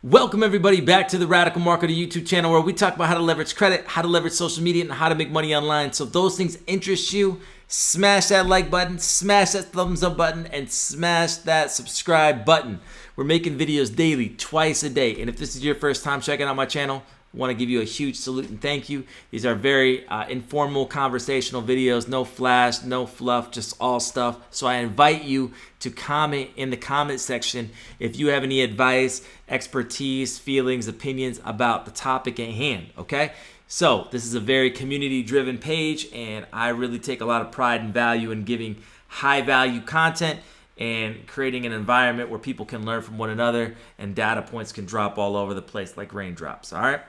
Welcome everybody back to the Radical Marketer YouTube channel, where we talk about how to leverage credit, how to leverage social media, and how to make money online. So if those things interest you, smash that like button, smash that thumbs up button, and smash that subscribe button. We're making videos daily, twice a day. And if this is your first time checking out my channel, I want to give you a huge salute and thank you. These are very informal, conversational videos, no flash, no fluff, just all stuff. So I invite you to comment in the comment section if you have any advice, expertise, feelings, opinions about the topic at hand, okay? So this is a very community-driven page, and I really take a lot of pride and value in giving high-value content and creating an environment where people can learn from one another and data points can drop all over the place like raindrops, all right?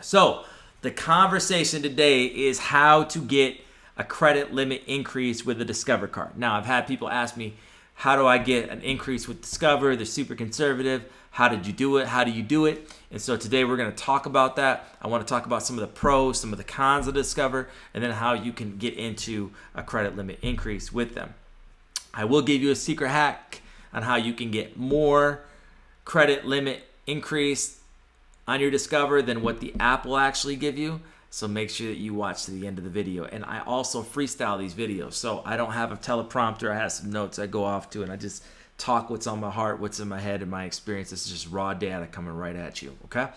So the conversation today is how to get a credit limit increase with a Discover card. Now, I've had people ask me, how do I get an increase with Discover? They're super conservative. How did you do it? How do you do it? And so today we're going to talk about that. I want to talk about some of the pros, some of the cons of Discover, and then how you can get into a credit limit increase with them. I will give you a secret hack on how you can get more credit limit increase on your Discover than what the app will actually give you. So make sure that you watch to the end of the video. And I also freestyle these videos. So I don't have a teleprompter. I have some notes I go off to, and I just talk what's on my heart, what's in my head, and my experience. This is just raw data coming right at you, okay?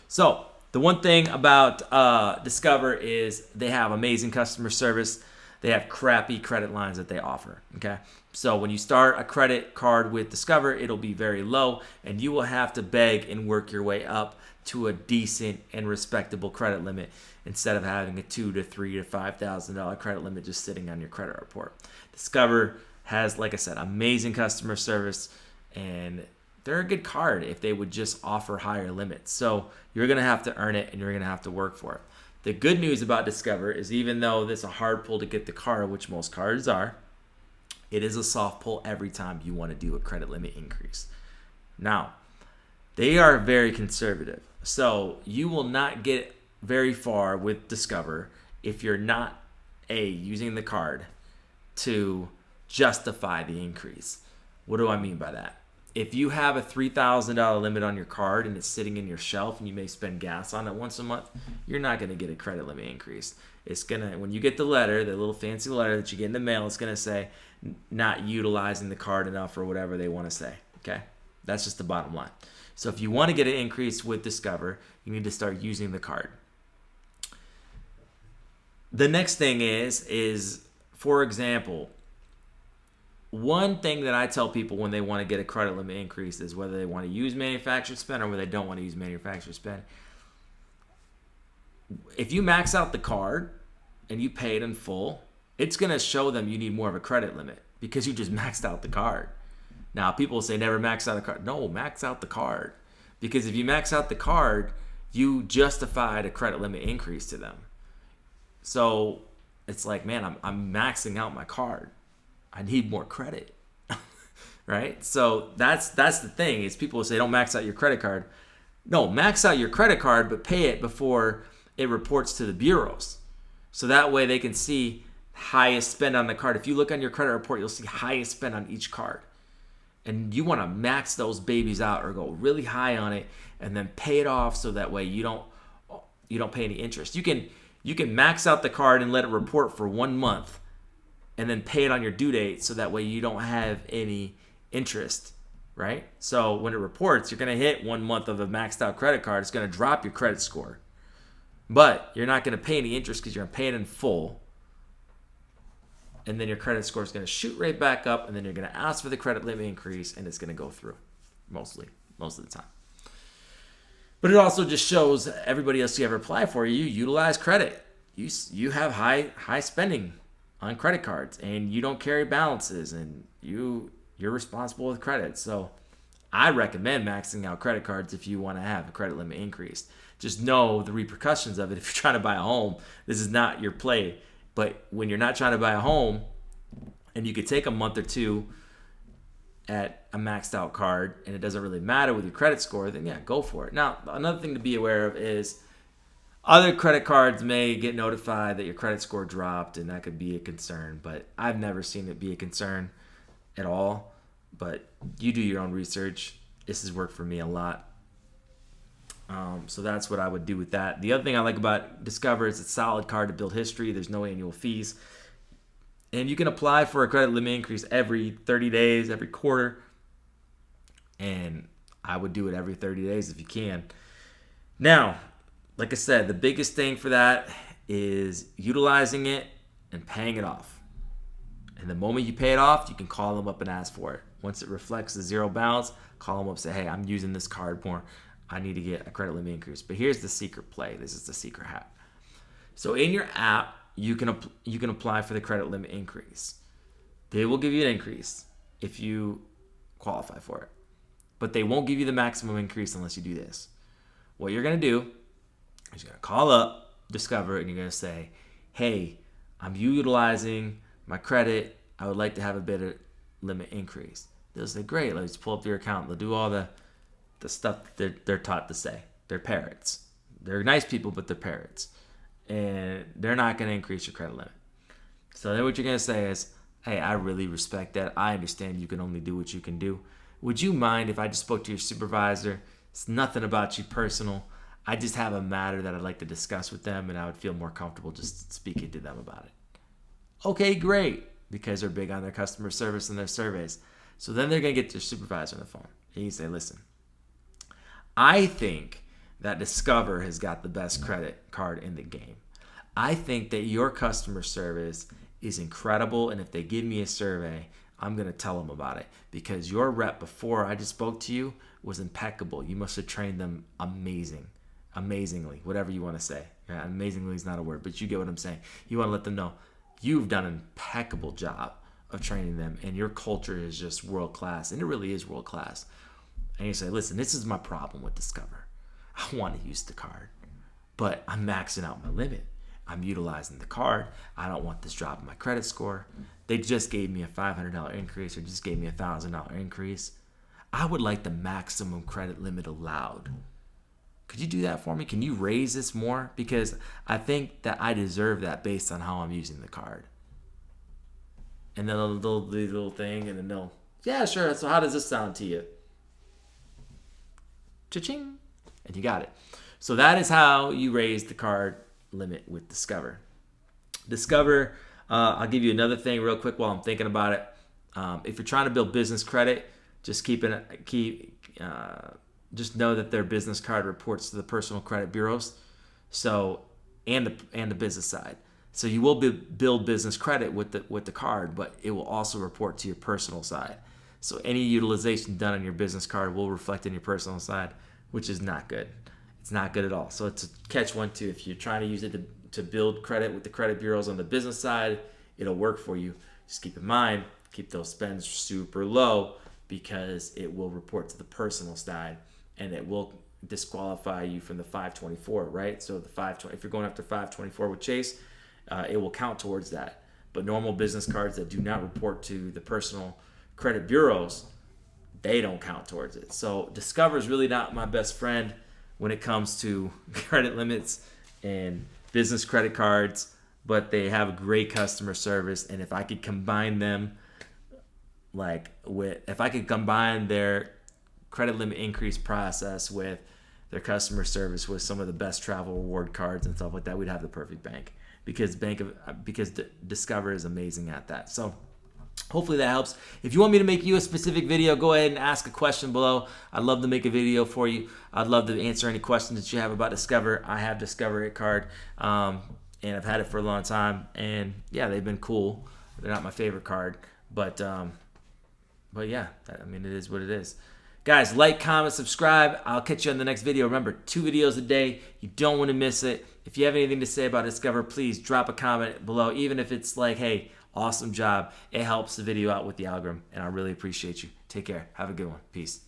So the one thing about Discover is they have amazing customer service. They have crappy credit lines that they offer, okay? So when you start a credit card with Discover, it'll be very low, and you will have to beg and work your way up to a decent and respectable credit limit instead of having a $2,000 to $3,000 to $5,000 credit limit just sitting on your credit report. Discover has, like I said, amazing customer service, and they're a good card if they would just offer higher limits. So you're going to have to earn it, and you're going to have to work for it. The good news about Discover is, even though this is a hard pull to get the card, which most cards are, it is a soft pull every time you want to do a credit limit increase. Now, they are very conservative. So you will not get very far with Discover if you're not, using the card to justify the increase. What do I mean by that? If you have a $3,000 limit on your card and it's sitting in your shelf and you may spend gas on it once a month, you're not going to get a credit limit increase. It's going to, when you get the letter, the little fancy letter that you get in the mail, it's going to say not utilizing the card enough or whatever they want to say, okay? That's just the bottom line. So if you want to get an increase with Discover, you need to start using the card. The next thing is, for example, one thing that I tell people when they want to get a credit limit increase is whether they want to use manufacturer spend or whether they don't want to use manufacturer spend. If you max out the card and you pay it in full, it's going to show them you need more of a credit limit because you just maxed out the card. Now, people say never max out a card. No, max out the card. Because if you max out the card, you justified a credit limit increase to them. So it's like, man, I'm maxing out my card. I need more credit, right? So that's the thing is people say don't max out your credit card. No, max out your credit card, but pay it before it reports to the bureaus. So that way they can see highest spend on the card. If you look on your credit report, you'll see highest spend on each card. And you want to max those babies out or go really high on it and then pay it off so that way you don't pay any interest. You can max out the card and let it report for 1 month and then pay it on your due date so that way you don't have any interest, right? So when it reports, you're going to hit 1 month of a maxed out credit card. It's going to drop your credit score. But you're not going to pay any interest because you're going to pay it in full. And then your credit score is going to shoot right back up, and then you're going to ask for the credit limit increase, and it's going to go through, most of the time. But it also just shows everybody else you ever apply for, you utilize credit. You have high spending on credit cards, and you don't carry balances, and you're responsible with credit. So I recommend maxing out credit cards if you want to have a credit limit increase. Just know the repercussions of it. If you're trying to buy a home, this is not your play. But when you're not trying to buy a home and you could take a month or two at a maxed out card and it doesn't really matter with your credit score, then yeah, go for it. Now, another thing to be aware of is other credit cards may get notified that your credit score dropped, and that could be a concern. But I've never seen it be a concern at all. But you do your own research. This has worked for me a lot. So that's what I would do with that. The other thing I like about Discover is it's a solid card to build history. There's no annual fees. And you can apply for a credit limit increase every 30 days, every quarter. And I would do it every 30 days if you can. Now, like I said, the biggest thing for that is utilizing it and paying it off. And the moment you pay it off, you can call them up and ask for it. Once it reflects the zero balance, call them up and say, hey, I'm using this card more. I need to get a credit limit increase. But here's the secret play. This is the secret hack. So in your app, you can apply for the credit limit increase. They will give you an increase if you qualify for it. But they won't give you the maximum increase unless you do this. What you're going to do is you're going to call up Discover and you're going to say, hey, I'm utilizing my credit. I would like to have a bit of limit increase. They'll say, great, let's pull up your account. They'll do all the stuff that they're taught to say. They're parrots. They're nice people, but they're parrots. And they're not going to increase your credit limit. So then what you're going to say is, hey, I really respect that. I understand you can only do what you can do. Would you mind if I just spoke to your supervisor? It's nothing about you personal. I just have a matter that I'd like to discuss with them, and I would feel more comfortable just speaking to them about it. Okay, great, because they're big on their customer service and their surveys. So then they're going to get their supervisor on the phone. And you say, listen, I think that Discover has got the best credit card in the game. I think that your customer service is incredible, and if they give me a survey, I'm going to tell them about it because your rep before I just spoke to you was impeccable. You must have trained them amazingly, whatever you want to say. Yeah, amazingly is not a word, but you get what I'm saying. You want to let them know you've done an impeccable job of training them, and your culture is just world class, and it really is world class. And you say, listen, this is my problem with Discover. I want to use the card, but I'm maxing out my limit. I'm utilizing the card. I don't want this drop in my credit score. They just gave me a $500 increase or just gave me a $1,000 increase. I would like the maximum credit limit allowed. Could you do that for me? Can you raise this more? Because I think that I deserve that based on how I'm using the card. And then they'll do the little thing and then they'll, yeah, sure. So how does this sound to you? Cha-ching. And you got it. So that is how you raise the card limit with Discover. Discover, I'll give you another thing real quick while I'm thinking about it. If you're trying to build business credit, just just know that their business card reports to the personal credit bureaus, so and the business side. So you will build business credit with the card, but it will also report to your personal side. So any utilization done on your business card will reflect in your personal side, which is not good. It's not good at all. So it's a catch-22. If you're trying to use it to build credit with the credit bureaus on the business side, it'll work for you. Just keep in mind, keep those spends super low because it will report to the personal side and it will disqualify you from the 524, right? So if you're going after 524 with Chase, it will count towards that. But normal business cards that do not report to the personal credit bureaus, they don't count towards it. So Discover is really not my best friend when it comes to credit limits and business credit cards, but they have a great customer service. And if I could combine them, if I could combine their credit limit increase process with their customer service with some of the best travel reward cards and stuff like that, we'd have the perfect bank because Discover is amazing at that. So hopefully that helps. If you want me to make you a specific video, go ahead and ask a question below. I'd love to make a video for you. I'd love to answer any questions that you have about Discover. I have Discover card, and I've had it for a long time. And yeah, they've been cool. They're not my favorite card, but yeah, it is what it is. Guys, like, comment, subscribe. I'll catch you on the next video. Remember, 2 videos a day. You don't want to miss it. If you have anything to say about Discover, please drop a comment below, even if it's like, hey, awesome job. It helps the video out with the algorithm, and I really appreciate you. Take care. Have a good one. Peace.